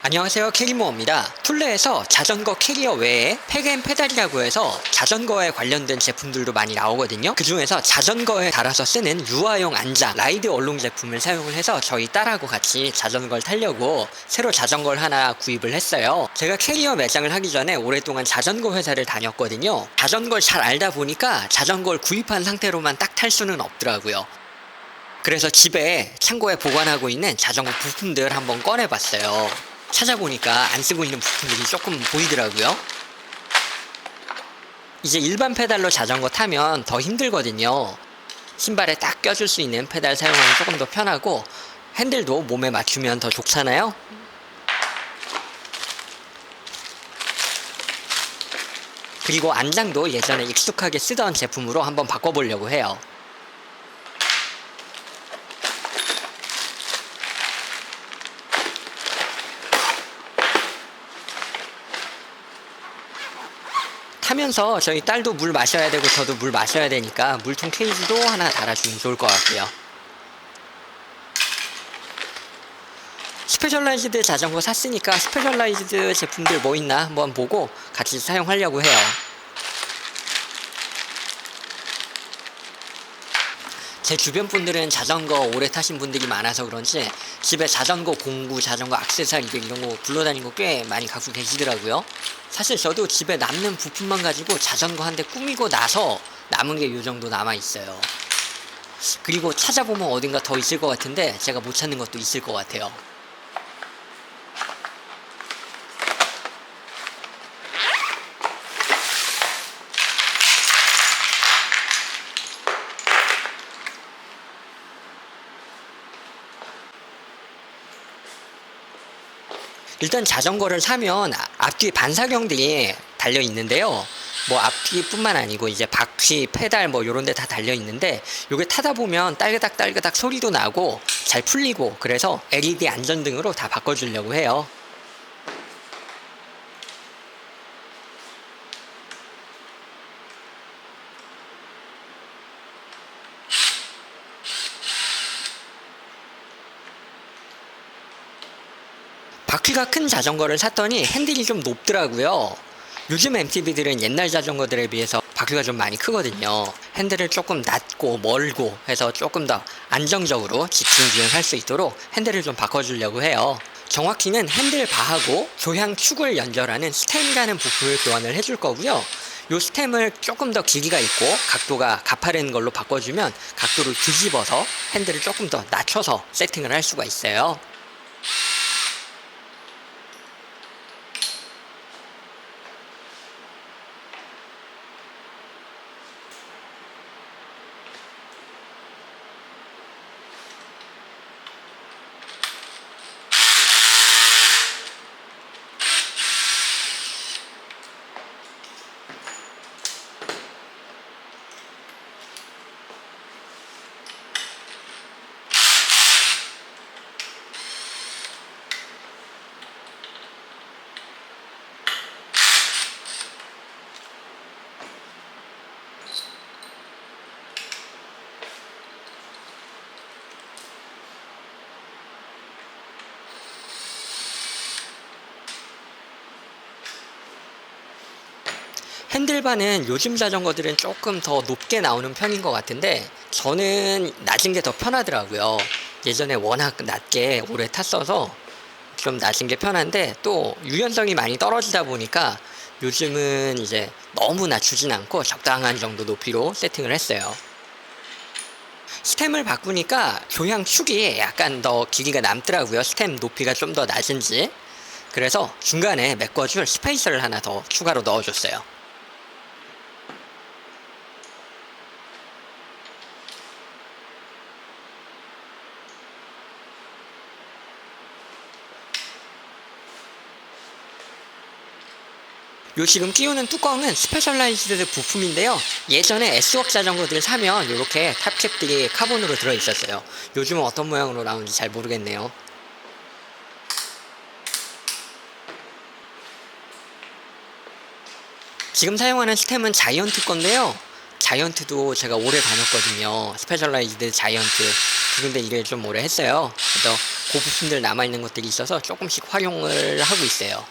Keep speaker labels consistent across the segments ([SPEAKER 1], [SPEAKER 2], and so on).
[SPEAKER 1] 안녕하세요, 캐리모어입니다. 툴레에서 자전거 캐리어 외에 팩앤페달이라고 해서 자전거에 관련된 제품들도 많이 나오거든요. 그 중에서 자전거에 달아서 쓰는 유아용 안장 라이드 얼룩 제품을 사용을 해서 저희 딸하고 같이 자전거를 타려고 새로 자전거를 하나 구입을 했어요. 제가 캐리어 매장을 하기 전에 오랫동안 자전거 회사를 다녔거든요. 자전거를 잘 알다 보니까 자전거를 구입한 상태로만 딱 탈 수는 없더라고요. 그래서 집에 창고에 보관하고 있는 자전거 부품들 한번 꺼내봤어요. 찾아보니까 안 쓰고 있는 부품들이 조금 보이더라고요. 이제 일반 페달로 자전거 타면 더 힘들거든요. 신발에 딱 껴줄 수 있는 페달 사용하면 조금 더 편하고 핸들도 몸에 맞추면 더 좋잖아요. 그리고 안장도 예전에 익숙하게 쓰던 제품으로 한번 바꿔보려고 해요. 타면서 저희 딸도 물 마셔야 되고 저도 물 마셔야 되니까 물통 케이지도 하나 달아주면 좋을 것 같고요. 스페셜라이즈드 자전거 샀으니까 스페셜라이즈드 제품들 뭐 있나 한번 보고 같이 사용하려고 해요. 제 주변 분들은 자전거 오래 타신 분들이 많아서 그런지 집에 자전거 공구, 자전거 액세서리 이런 거 굴러다니는 거 꽤 많이 갖고 계시더라고요. 사실 저도 집에 남는 부품만 가지고 자전거 한 대 꾸미고 나서 남은 게 요 정도 남아 있어요. 그리고 찾아보면 어딘가 더 있을 것 같은데 제가 못 찾는 것도 있을 것 같아요. 일단 자전거를 사면 앞뒤 반사경들이 달려 있는데요. 뭐 앞뒤뿐만 아니고 이제 바퀴, 페달 뭐 요런 데 다 달려 있는데 요게 타다 보면 딸그닥 딸그닥 소리도 나고 잘 풀리고 그래서 LED 안전등으로 다 바꿔주려고 해요. 바퀴가 큰 자전거를 샀더니 핸들이 좀 높더라고요. 요즘 MTB들은 옛날 자전거들에 비해서 바퀴가 좀 많이 크거든요. 핸들을 조금 낮고 멀고 해서 조금 더 안정적으로 직진 주행할 수 있도록 핸들을 좀 바꿔주려고 해요. 정확히는 핸들 바하고 조향축을 연결하는 스템이라는 부품을 교환을 해줄 거고요. 요 스템을 조금 더 길이가 있고 각도가 가파른 걸로 바꿔주면 각도를 뒤집어서 핸들을 조금 더 낮춰서 세팅을 할 수가 있어요. 핸들바는 요즘 자전거들은 조금 더 높게 나오는 편인 것 같은데 저는 낮은 게 더 편하더라고요. 예전에 워낙 낮게 오래 탔어서 좀 낮은 게 편한데 또 유연성이 많이 떨어지다 보니까 요즘은 이제 너무 낮추진 않고 적당한 정도 높이로 세팅을 했어요. 스템을 바꾸니까 교향축이 약간 더 길이가 남더라고요. 스템 높이가 좀 더 낮은지. 그래서 중간에 메꿔줄 스페이서를 하나 더 추가로 넣어줬어요. 요 지금 끼우는 뚜껑은 스페셜라이즈드 부품인데요. 예전에 S웍 자전거들 사면 이렇게 탑캡들이 카본으로 들어있었어요. 요즘은 어떤 모양으로 나오는지 잘 모르겠네요. 지금 사용하는 스템은 자이언트 건데요. 자이언트도 제가 오래 다녔거든요. 스페셜라이즈드 자이언트. 근데 이게 좀 오래 했어요. 그래서 그 부품들 남아있는 것들이 있어서 조금씩 활용을 하고 있어요.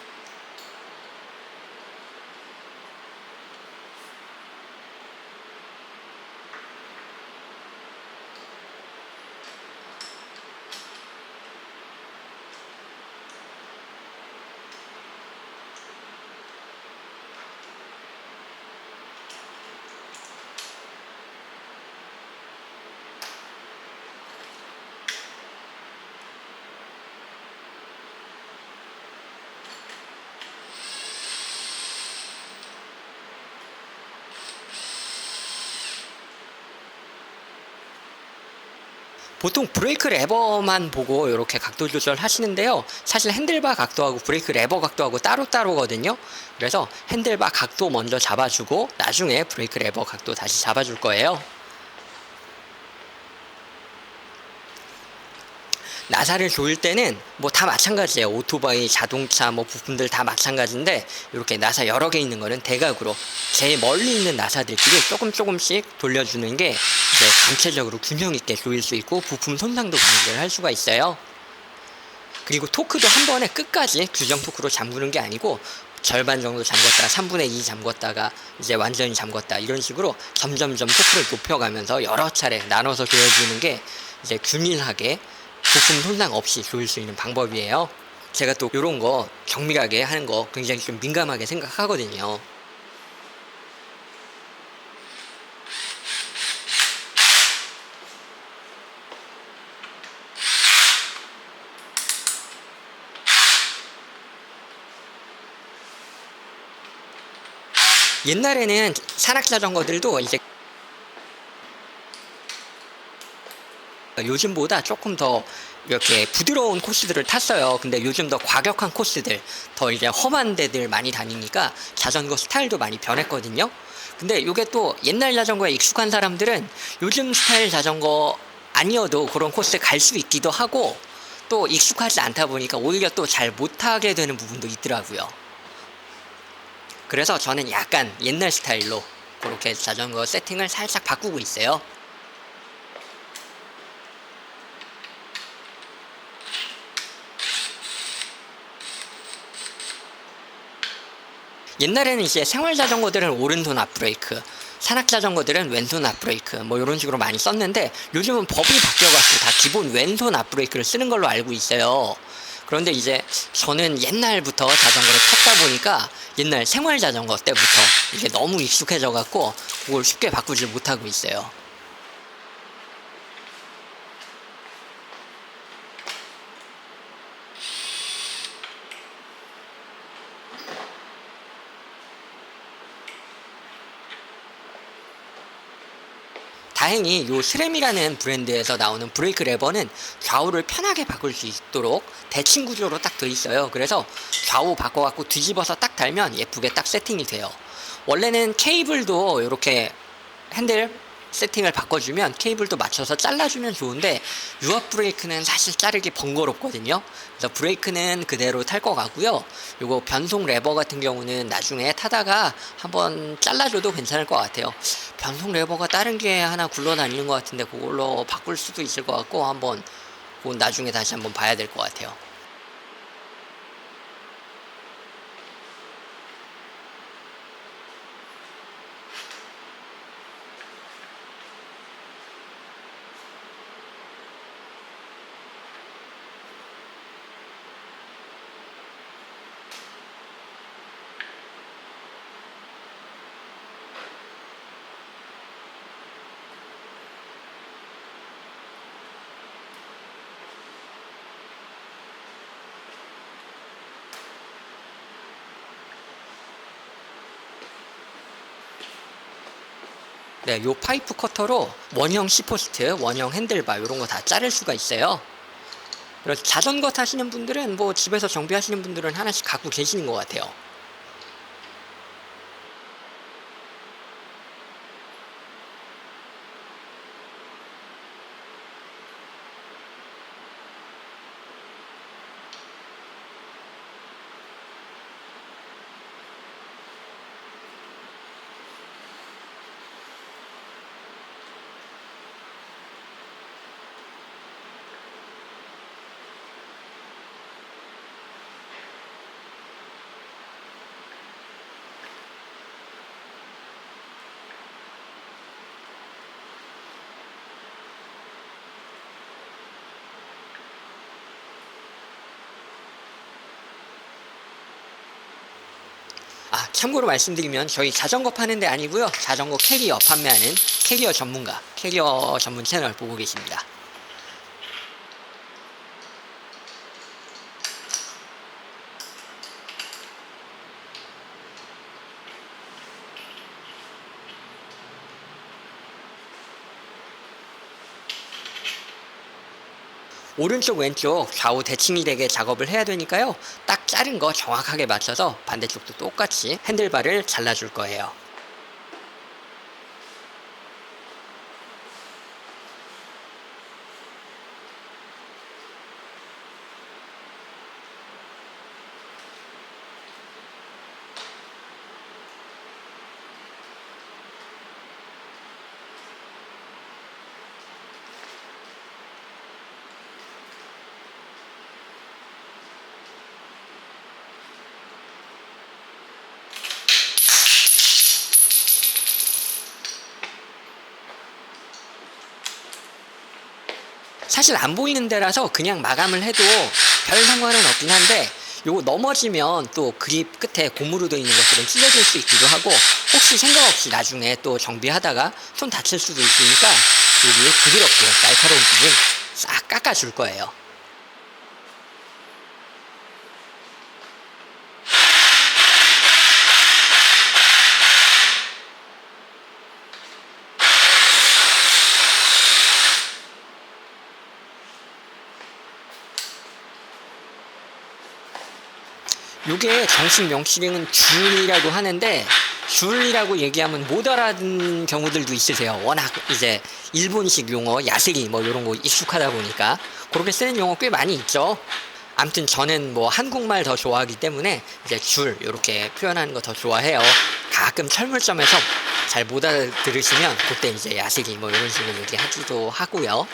[SPEAKER 1] 보통 브레이크 레버만 보고 이렇게 각도 조절하시는데요. 사실 핸들바 각도하고 브레이크 레버 각도하고 따로따로거든요. 그래서 핸들바 각도 먼저 잡아주고 나중에 브레이크 레버 각도 다시 잡아줄 거예요. 나사를 조일 때는 뭐 다 마찬가지예요. 오토바이, 자동차 뭐 부품들 다 마찬가지인데 이렇게 나사 여러 개 있는 거는 대각으로 제일 멀리 있는 나사들끼리 조금씩 돌려주는 게 이제 전체적으로 균형 있게 조일 수 있고 부품 손상도 방지를 할 수가 있어요. 그리고 토크도 한 번에 끝까지 규정 토크로 잠그는 게 아니고 절반 정도 잠궜다가 3분의 2 잠궜다가 이제 완전히 잠궜다 이런 식으로 점점점 토크를 높여가면서 여러 차례 나눠서 조여주는 게 이제 균일하게 부품 손상 없이 조일 수 있는 방법이에요. 제가 또 이런 거 정밀하게 하는 거 굉장히 좀 민감하게 생각하거든요. 옛날에는 산악자전거들도 이제 요즘보다 조금 더 이렇게 부드러운 코스들을 탔어요. 근데 요즘 더 과격한 코스들, 더 이제 험한 데들 많이 다니니까 자전거 스타일도 많이 변했거든요. 근데 이게 또 옛날 자전거에 익숙한 사람들은 요즘 스타일 자전거 아니어도 그런 코스 갈 수 있기도 하고 또 익숙하지 않다 보니까 오히려 또 잘 못하게 되는 부분도 있더라고요. 그래서 저는 약간 옛날 스타일로 그렇게 자전거 세팅을 살짝 바꾸고 있어요. 옛날에는 이제 생활 자전거들은 오른손 앞브레이크, 산악 자전거들은 왼손 앞브레이크 뭐 이런 식으로 많이 썼는데 요즘은 법이 바뀌어가지고 다 기본 왼손 앞브레이크를 쓰는 걸로 알고 있어요. 그런데 이제 저는 옛날부터 자전거를 탔다 보니까 옛날 생활 자전거 때부터 이게 너무 익숙해져 갖고 그걸 쉽게 바꾸질 못하고 있어요. 다행히 이 스램이라는 브랜드에서 나오는 브레이크 레버는 좌우를 편하게 바꿀 수 있도록 대칭 구조로 딱 돼 있어요. 그래서 좌우 바꿔갖고 뒤집어서 딱 달면 예쁘게 딱 세팅이 돼요. 원래는 케이블도 이렇게 핸들 세팅을 바꿔주면 케이블도 맞춰서 잘라주면 좋은데 유압 브레이크는 사실 자르기 번거롭거든요. 그래서 브레이크는 그대로 탈 것 같고요. 요거 변속 레버 같은 경우는 나중에 타다가 한번 잘라줘도 괜찮을 것 같아요. 변속 레버가 다른 게 하나 굴러다니는 것 같은데 그걸로 바꿀 수도 있을 것 같고 한번 그건 나중에 다시 한번 봐야 될 것 같아요. 네, 요 파이프 커터로 원형 시포스트, 원형 핸들바 이런 거 다 자를 수가 있어요. 그래서 자전거 타시는 분들은 뭐 집에서 정비하시는 분들은 하나씩 갖고 계시는 것 같아요. 참고로 말씀드리면 저희 자전거 파는 데 아니고요. 자전거 캐리어 판매하는 캐리어 전문가, 캐리어 전문 채널 보고 계십니다. 오른쪽 왼쪽 좌우 대칭이 되게 작업을 해야 되니까요. 딱 자른 거 정확하게 맞춰서 반대쪽도 똑같이 핸들바를 잘라줄 거예요. 사실 안 보이는 데라서 그냥 마감을 해도 별 상관은 없긴 한데, 요거 넘어지면 또 그립 끝에 고무로 되어 있는 것들은 찢어질 수 있기도 하고, 혹시 생각 없이 나중에 또 정비하다가 손 다칠 수도 있으니까 여기 부드럽게 날카로운 부분 싹 깎아줄 거예요. 요게 정식 명칭은 줄이라고 하는데, 줄이라고 얘기하면 못 알아듣는 경우들도 있으세요. 워낙 이제 일본식 용어, 야스리 뭐 이런 거 익숙하다 보니까 그렇게 쓰는 용어 꽤 많이 있죠. 아무튼 저는 뭐 한국말 더 좋아하기 때문에 이제 줄 이렇게 표현하는 거 더 좋아해요. 가끔 철물점에서 잘 못 알아들으시면 그때 이제 야스리 뭐 이런 식으로 얘기하기도 하고요.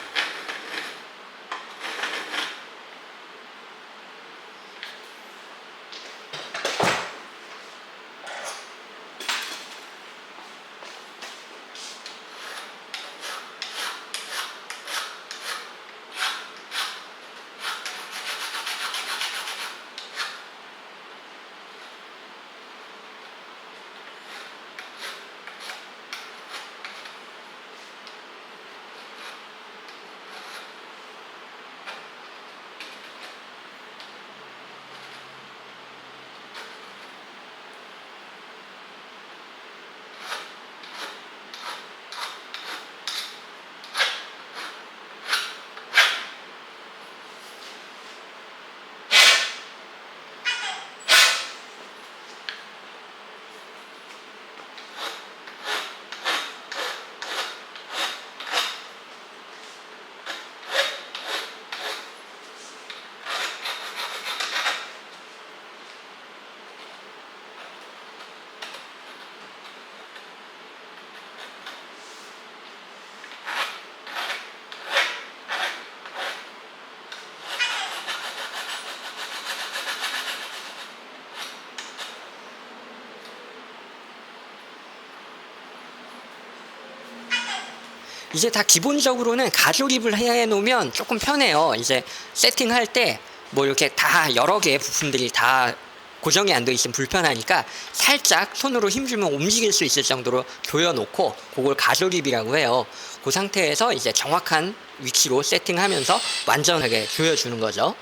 [SPEAKER 1] 이제 다 기본적으로는 가조립을 해 놓으면 조금 편해요. 이제 세팅할 때 뭐 이렇게 다 여러 개의 부품들이 다 고정이 안 돼 있으면 불편하니까 살짝 손으로 힘주면 움직일 수 있을 정도로 조여놓고, 그걸 가조립이라고 해요. 그 상태에서 이제 정확한 위치로 세팅하면서 완전하게 조여주는 거죠.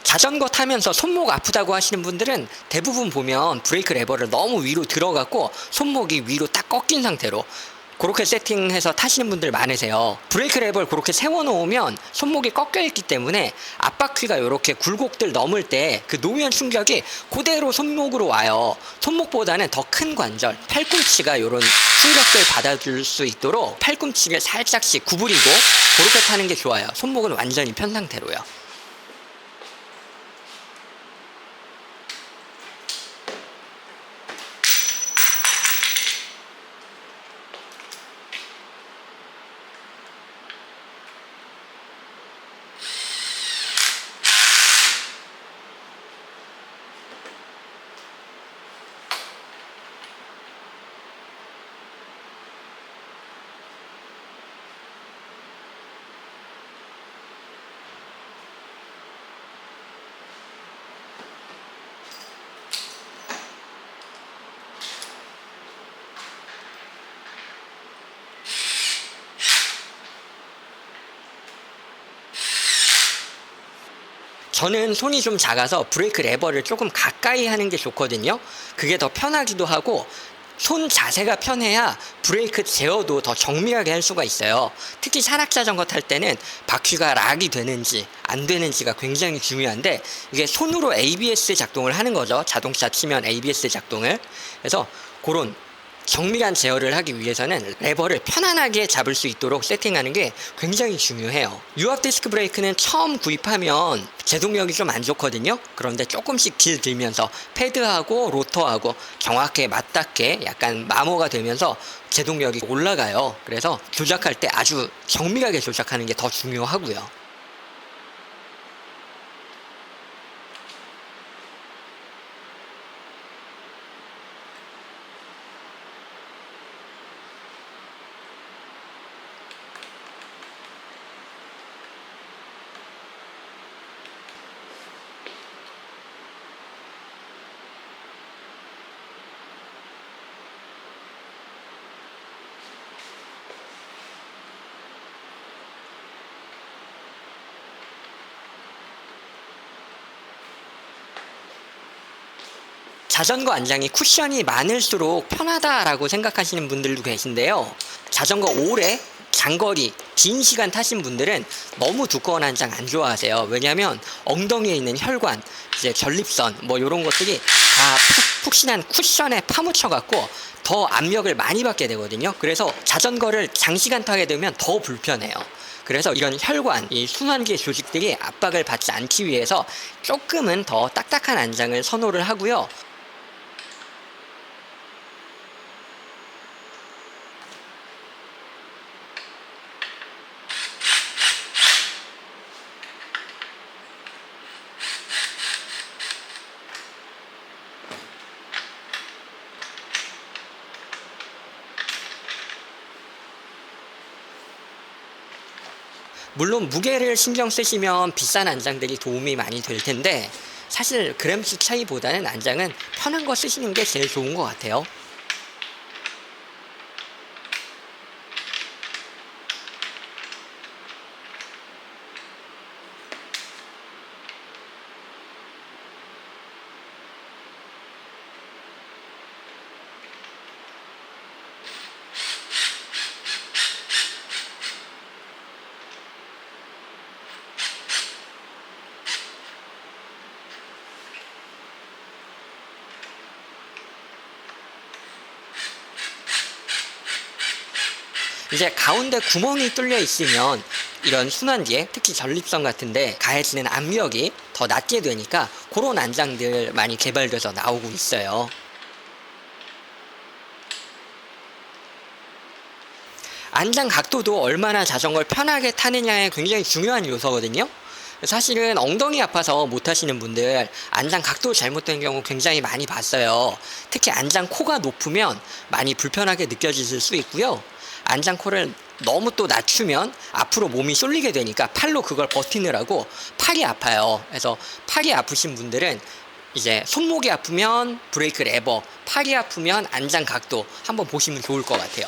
[SPEAKER 1] 자전거 타면서 손목 아프다고 하시는 분들은 대부분 보면 브레이크 레버를 너무 위로 들어갖고 손목이 위로 딱 꺾인 상태로 그렇게 세팅해서 타시는 분들 많으세요. 브레이크 레버를 그렇게 세워놓으면 손목이 꺾여있기 때문에 앞바퀴가 이렇게 굴곡들 넘을 때 그 노면 충격이 그대로 손목으로 와요. 손목보다는 더 큰 관절, 팔꿈치가 이런 충격을 받아줄 수 있도록 팔꿈치를 살짝씩 구부리고 그렇게 타는 게 좋아요. 손목은 완전히 편 상태로요. 저는 손이 좀 작아서 브레이크 레버를 조금 가까이 하는 게 좋거든요. 그게 더 편하기도 하고 손 자세가 편해야 브레이크 제어도 더 정밀하게 할 수가 있어요. 특히 산악자전거 탈 때는 바퀴가 락이 되는지 안 되는지가 굉장히 중요한데 이게 손으로 ABS 작동을 하는 거죠. 자동차 치면 ABS 작동을. 그래서 그런 정밀한 제어를 하기 위해서는 레버를 편안하게 잡을 수 있도록 세팅하는 게 굉장히 중요해요. 유압 디스크 브레이크는 처음 구입하면 제동력이 좀 안 좋거든요. 그런데 조금씩 길 들면서 패드하고 로터하고 정확하게 맞닿게 약간 마모가 되면서 제동력이 올라가요. 그래서 조작할 때 아주 정밀하게 조작하는 게 더 중요하고요. 자전거 안장이 쿠션이 많을수록 편하다라고 생각하시는 분들도 계신데요. 자전거 오래 장거리 긴 시간 타신 분들은 너무 두꺼운 안장 안 좋아하세요. 왜냐하면 엉덩이에 있는 혈관, 이제 전립선 뭐 이런 것들이 다 푹신한 쿠션에 파묻혀 갖고 더 압력을 많이 받게 되거든요. 그래서 자전거를 장시간 타게 되면 더 불편해요. 그래서 이런 혈관, 이 순환기 조직들이 압박을 받지 않기 위해서 조금은 더 딱딱한 안장을 선호를 하고요. 물론 무게를 신경 쓰시면 비싼 안장들이 도움이 많이 될 텐데 사실 그램수 차이보다는 안장은 편한 거 쓰시는 게 제일 좋은 것 같아요. 이제 가운데 구멍이 뚫려 있으면 이런 순환기에 특히 전립선 같은데 가해지는 압력이 더 낮게 되니까 그런 안장들 많이 개발돼서 나오고 있어요. 안장 각도도 얼마나 자전거를 편하게 타느냐에 굉장히 중요한 요소거든요. 사실은 엉덩이 아파서 못 하시는 분들 안장 각도 잘못된 경우 굉장히 많이 봤어요. 특히 안장 코가 높으면 많이 불편하게 느껴질 수 있고요. 안장 코를 너무 또 낮추면 앞으로 몸이 쏠리게 되니까 팔로 그걸 버티느라고 팔이 아파요. 그래서 팔이 아프신 분들은 이제 손목이 아프면 브레이크 레버, 팔이 아프면 안장 각도 한번 보시면 좋을 것 같아요.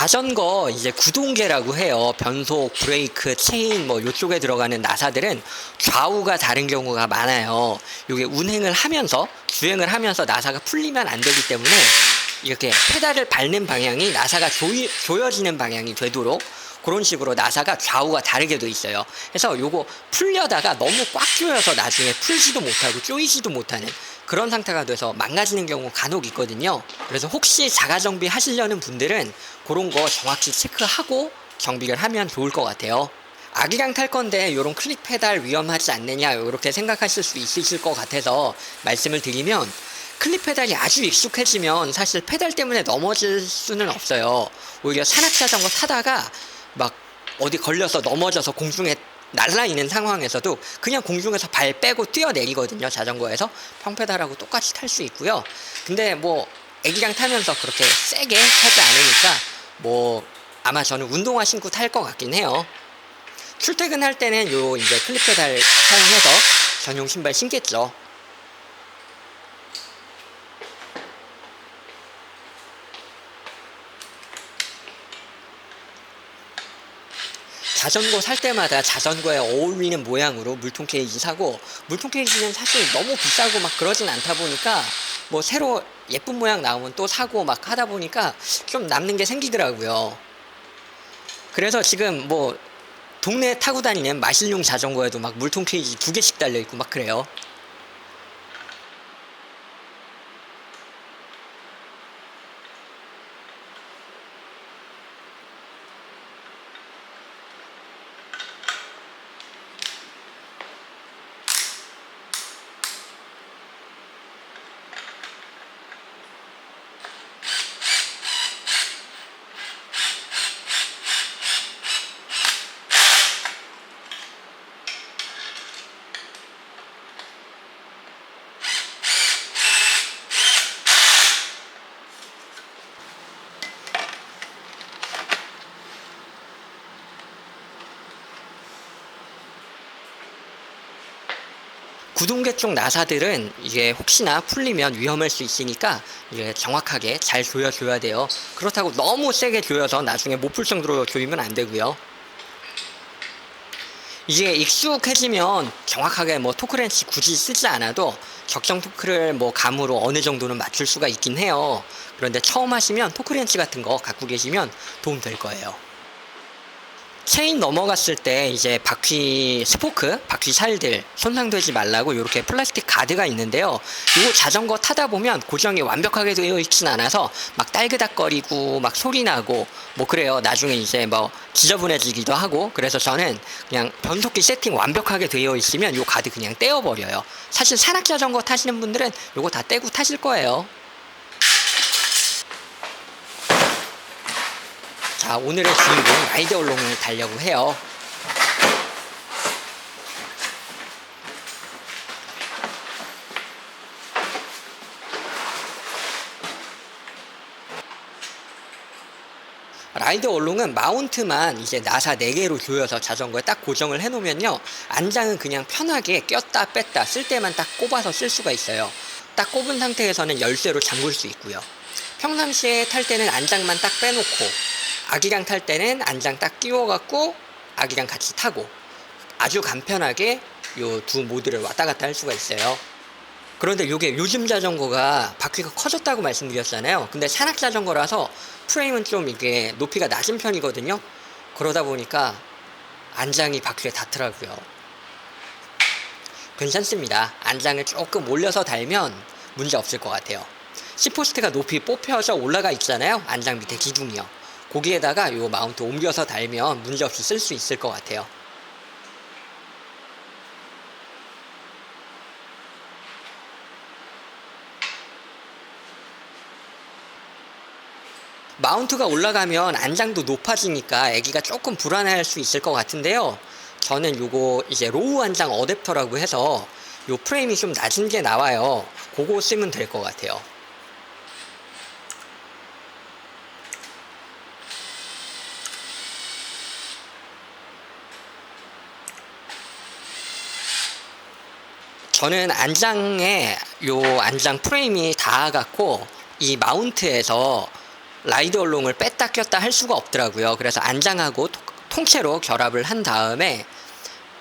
[SPEAKER 1] 자전거 이제 구동계라고 해요. 변속, 브레이크, 체인 뭐 요쪽에 들어가는 나사들은 좌우가 다른 경우가 많아요. 이게 운행을 하면서 주행을 하면서 나사가 풀리면 안 되기 때문에 이렇게 페달을 밟는 방향이 나사가 조여지는 방향이 되도록 그런 식으로 나사가 좌우가 다르게 돼 있어요. 그래서 요거 풀려다가 너무 꽉 조여서 나중에 풀지도 못하고 조이지도 못하는 그런 상태가 돼서 망가지는 경우 간혹 있거든요. 그래서 혹시 자가 정비 하시려는 분들은 그런 거 정확히 체크하고 정비를 하면 좋을 것 같아요. 아기랑 탈 건데 요런 클릭 페달 위험하지 않느냐 이렇게 생각하실 수 있으실 것 같아서 말씀을 드리면, 클립 페달이 아주 익숙해지면 사실 페달 때문에 넘어질 수는 없어요. 오히려 산악자전거 타다가 막 어디 걸려서 넘어져서 공중에 날아있는 상황에서도 그냥 공중에서 발 빼고 뛰어내리거든요. 자전거에서 평페달하고 똑같이 탈 수 있고요. 근데 뭐 애기랑 타면서 그렇게 세게 타지 않으니까 뭐 아마 저는 운동화 신고 탈 것 같긴 해요. 출퇴근할 때는 요 이제 클립 페달 사용해서 전용 신발 신겠죠. 자전거 살 때마다 자전거에 어울리는 모양으로 물통 케이지 사고, 물통 케이지는 사실 너무 비싸고 막 그러진 않다 보니까 뭐 새로 예쁜 모양 나오면 또 사고 막 하다 보니까 좀 남는 게 생기더라고요. 그래서 지금 뭐 동네에 타고 다니는 마실용 자전거에도 막 물통 케이지 2개씩 달려있고 막 그래요. 구동계 쪽 나사들은 이게 혹시나 풀리면 위험할 수 있으니까 이게 정확하게 잘 조여줘야 돼요. 그렇다고 너무 세게 조여서 나중에 못 풀 정도로 조이면 안 되고요. 이게 익숙해지면 정확하게 뭐 토크렌치 굳이 쓰지 않아도 적정 토크를 뭐 감으로 어느 정도는 맞출 수가 있긴 해요. 그런데 처음 하시면 토크렌치 같은 거 갖고 계시면 도움 될 거예요. 체인 넘어갔을 때 이제 바퀴 스포크, 바퀴 살들 손상되지 말라고 이렇게 플라스틱 가드가 있는데요. 이거 자전거 타다 보면 고정이 완벽하게 되어 있진 않아서 막 딸그닥거리고 막 소리 나고 뭐 그래요. 나중에 이제 뭐 지저분해지기도 하고. 그래서 저는 그냥 변속기 세팅 완벽하게 되어 있으면 이 가드 그냥 떼어버려요. 사실 산악 자전거 타시는 분들은 이거 다 떼고 타실 거예요. 자, 오늘의 주인공 라이드 얼롱을 달려고 해요. 라이드 얼롱은 마운트만 이제 나사 4개로 조여서 자전거에 딱 고정을 해놓으면요, 안장은 그냥 편하게 꼈다 뺐다 쓸 때만 딱 꼽아서 쓸 수가 있어요. 딱 꼽은 상태에서는 열쇠로 잠글 수 있고요. 평상시에 탈 때는 안장만 딱 빼놓고 아기랑 탈 때는 안장 딱 끼워갖고 아기랑 같이 타고 아주 간편하게 요 두 모드를 왔다 갔다 할 수가 있어요. 그런데 요게 요즘 자전거가 바퀴가 커졌다고 말씀드렸잖아요. 근데 산악 자전거라서 프레임은 좀 이게 높이가 낮은 편이거든요. 그러다 보니까 안장이 바퀴에 닿더라고요. 괜찮습니다. 안장을 조금 올려서 달면 문제 없을 것 같아요. C포스트가 높이 뽑혀서 올라가 있잖아요. 안장 밑에 기둥이요. 거기에다가 요 마운트 옮겨서 달면 문제없이 쓸 수 있을 것 같아요. 마운트가 올라가면 안장도 높아지니까 애기가 조금 불안해할 수 있을 것 같은데요. 저는 요거 이제 로우 안장 어댑터라고 해서 요 프레임이 좀 낮은 게 나와요. 그거 쓰면 될 것 같아요. 저는 안장에 요 안장 프레임이 닿아갖고 이 마운트에서 라이드 얼롱을 뺐다 꼈다 할 수가 없더라고요. 그래서 안장하고 통째로 결합을 한 다음에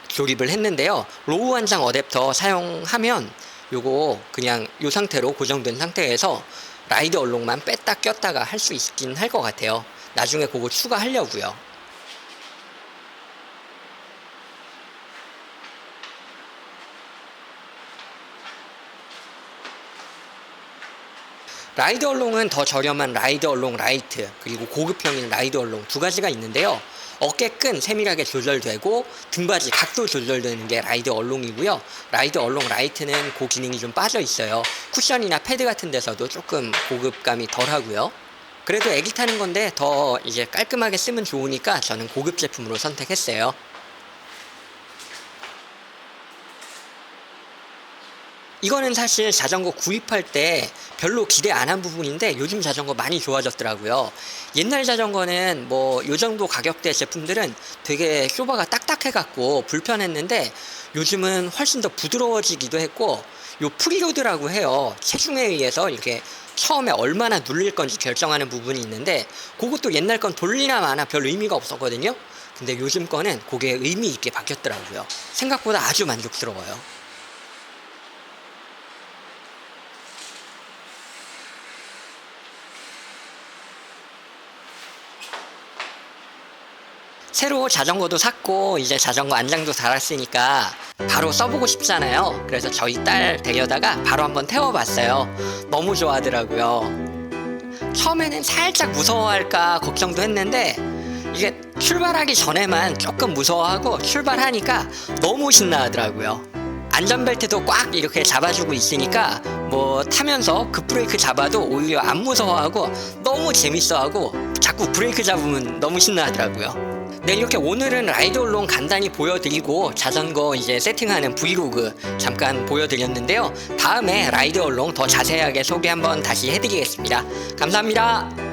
[SPEAKER 1] 조립을 했는데요. 로우 안장 어댑터 사용하면 요거 그냥 요 상태로 고정된 상태에서 라이드 얼롱만 뺐다 꼈다가 할 수 있긴 할 것 같아요. 나중에 그거 추가하려고요. 라이드 얼롱은 더 저렴한 라이드 얼롱 라이트, 그리고 고급형인 라이드 얼롱 두 가지가 있는데요. 어깨끈 세밀하게 조절되고 등받이 각도 조절되는 게 라이드 얼롱이고요. 라이드 얼롱 라이트는 그 기능이 좀 빠져 있어요. 쿠션이나 패드 같은 데서도 조금 고급감이 덜하고요. 그래도 애기 타는 건데 더 이제 깔끔하게 쓰면 좋으니까 저는 고급 제품으로 선택했어요. 이거는 사실 자전거 구입할 때 별로 기대 안 한 부분인데 요즘 자전거 많이 좋아졌더라고요. 옛날 자전거는 뭐 요 정도 가격대 제품들은 되게 쇼바가 딱딱해 갖고 불편했는데 요즘은 훨씬 더 부드러워지기도 했고, 요 프리로드라고 해요. 체중에 의해서 이렇게 처음에 얼마나 눌릴 건지 결정하는 부분이 있는데 그것도 옛날 건 돌리나 마나 별 의미가 없었거든요. 근데 요즘 거는 그게 의미 있게 바뀌었더라고요. 생각보다 아주 만족스러워요. 새로 자전거도 샀고 이제 자전거 안장도 달았으니까 바로 써보고 싶잖아요. 그래서 저희 딸 데려다가 바로 한번 태워봤어요. 너무 좋아하더라고요. 처음에는 살짝 무서워할까 걱정도 했는데 이게 출발하기 전에만 조금 무서워하고 출발하니까 너무 신나하더라고요. 안전벨트도 꽉 이렇게 잡아주고 있으니까 뭐 타면서 급브레이크 잡아도 오히려 안 무서워하고 너무 재밌어하고 자꾸 브레이크 잡으면 너무 신나하더라고요. 네, 이렇게 오늘은 라이드 얼롱 간단히 보여드리고 자전거 이제 세팅하는 브이로그 잠깐 보여드렸는데요. 다음에 라이드 얼롱 더 자세하게 소개 한번 다시 해드리겠습니다. 감사합니다.